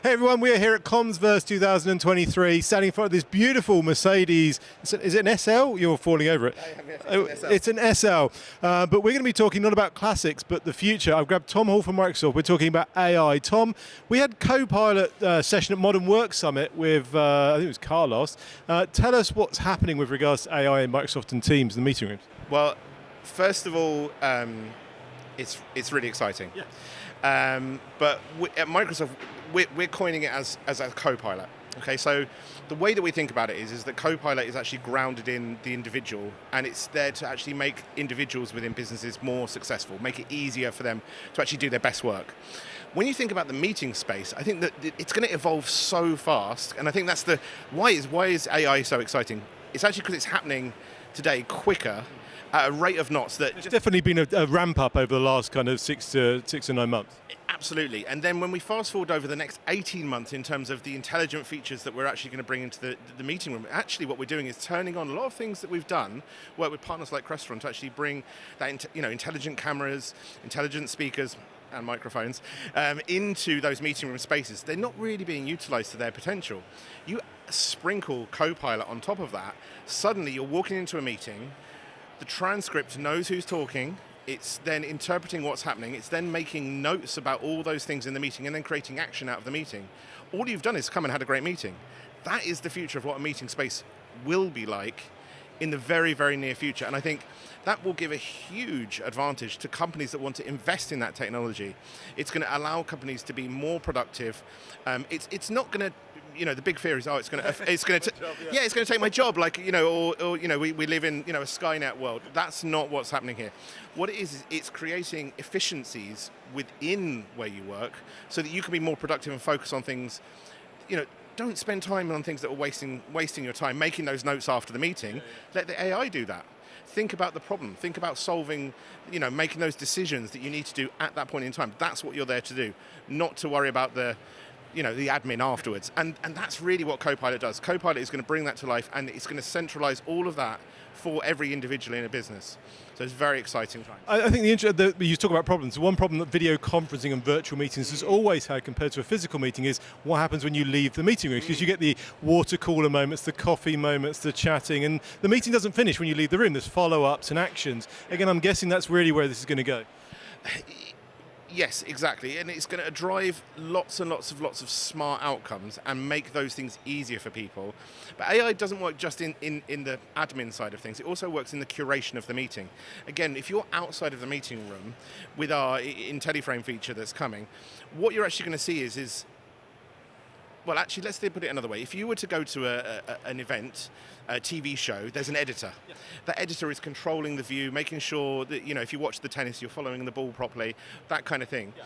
Hey everyone, we are here at Commverse 2023, standing in front of this beautiful Mercedes. Is it an SL? You're falling over it. It's an SL. But we're going to be talking not about classics, but the future. I've grabbed Tom Hall from Microsoft. We're talking about AI. Tom, we had Copilot session at Modern Work Summit with, I think it was Carlos. Tell us what's happening with regards to AI in Microsoft and Teams in the meeting rooms. Well, first of all, it's really exciting. Yeah. But at Microsoft, we're coining it as a Copilot. Okay, so the way that we think about it is that Copilot is actually grounded in the individual, and it's there to actually make individuals within businesses more successful, make it easier for them to actually do their best work. When you think about the meeting space, I think that it's going to evolve so fast, and I think that's why is AI so exciting? It's actually because it's happening today quicker at a rate of knots that... It's definitely been a ramp up over the last kind of 6 to 9 months. Absolutely. And then when we fast forward over the next 18 months in terms of the intelligent features that we're actually going to bring into the meeting room, actually what we're doing is turning on a lot of things that we've done, work with partners like Crestron to actually bring that intelligent cameras, intelligent speakers and microphones into those meeting room spaces. They're not really being utilized to their potential. You sprinkle Copilot on top of that, suddenly you're walking into a meeting, the transcript knows who's talking, it's then interpreting what's happening, it's then making notes about all those things in the meeting and then creating action out of the meeting. All you've done is come and had a great meeting. That is the future of what a meeting space will be like in the very, very near future. And I think that will give a huge advantage to companies that want to invest in that technology. It's going to allow companies to be more productive. It's not going to, the big fear is, it's going to take my job, like, we live in, a Skynet world. That's not what's happening here. What it is it's creating efficiencies within where you work so that you can be more productive and focus on things, don't spend time on things that are wasting your time, making those notes after the meeting. Let the AI do that. Think about the problem. Think about solving, making those decisions that you need to do at that point in time. That's what you're there to do, not to worry about the admin afterwards. And that's really what Copilot does. Copilot is going to bring that to life, and it's going to centralize all of that for every individual in a business. So it's very exciting time. I think you talk about problems. The one problem that video conferencing and virtual meetings has always had compared to a physical meeting is what happens when you leave the meeting room, because you get the water cooler moments, the coffee moments, the chatting, and the meeting doesn't finish when you leave the room. There's follow-ups and actions. Again, I'm guessing that's really where this is going to go. Yes, exactly, and it's going to drive lots and lots of smart outcomes and make those things easier for people. But AI doesn't work just in the admin side of things, it also works in the curation of the meeting. Again, if you're outside of the meeting room with our IntelliFrame feature that's coming, what you're actually going to see is well, actually, let's put it another way. If you were to go to an event, a TV show, there's an editor. Yeah. That editor is controlling the view, making sure that, if you watch the tennis, you're following the ball properly, that kind of thing. Yeah.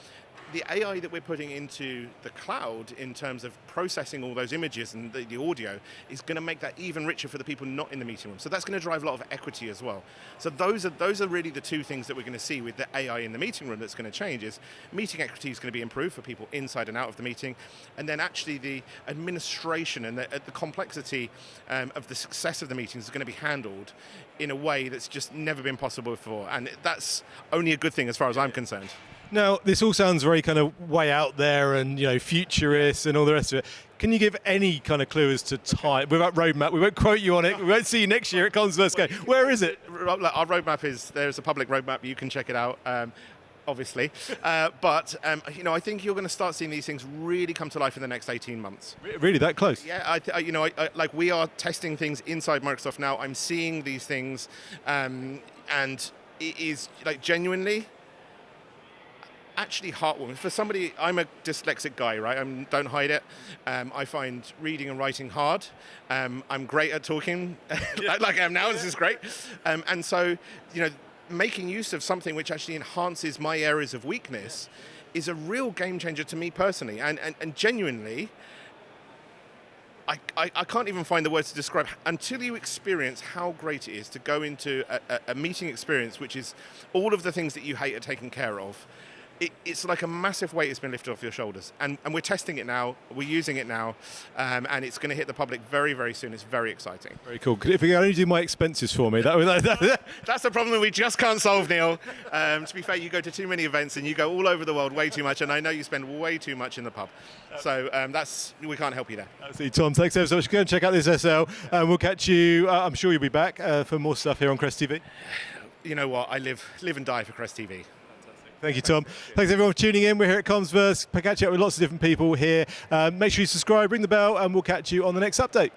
The AI that we're putting into the cloud in terms of processing all those images and the audio is going to make that even richer for the people not in the meeting room. So that's going to drive a lot of equity as well. So those are really the two things that we're going to see with the AI in the meeting room that's going to change. Is meeting equity is going to be improved for people inside and out of the meeting, and then actually the administration and the complexity of the success of the meetings is going to be handled in a way that's just never been possible before. And that's only a good thing as far as I'm concerned. Now, this all sounds very kind of way out there and, futurist and all the rest of it. Can you give any kind of clue as to time? Without roadmap, we won't quote you on it. We won't see you next year at Commverse. Where is it? Our roadmap there's a public roadmap. You can check it out, obviously. But I think you're going to start seeing these things really come to life in the next 18 months. Really, that close? Yeah, like we are testing things inside Microsoft now. I'm seeing these things, and it is like genuinely, actually heartwarming. For somebody, I'm a dyslexic guy, right? Don't hide it. I find reading and writing hard. I'm great at talking, like I am now. This is great. And so, making use of something which actually enhances my areas of weakness is a real game changer to me personally. And genuinely, I can't even find the words to describe until you experience how great it is to go into a meeting experience, which is all of the things that you hate are taken care of. it's like a massive weight has been lifted off your shoulders. And we're testing it now, we're using it now, and it's going to hit the public very, very soon. It's very exciting. Very cool. If you could only do my expenses for me, That's the problem that we just can't solve, Neil. To be fair, you go to too many events and you go all over the world way too much, and I know you spend way too much in the pub. So we can't help you there. See, Tom, thanks ever so much. Go and check out this SL, and we'll catch you. I'm sure you'll be back for more stuff here on CresTV. You know what? I live and die for CresTV. Thank you, Tom. Thanks everyone for tuning in. We're here at Commverse. Catch up with lots of different people here. Make sure you subscribe, ring the bell, and we'll catch you on the next update.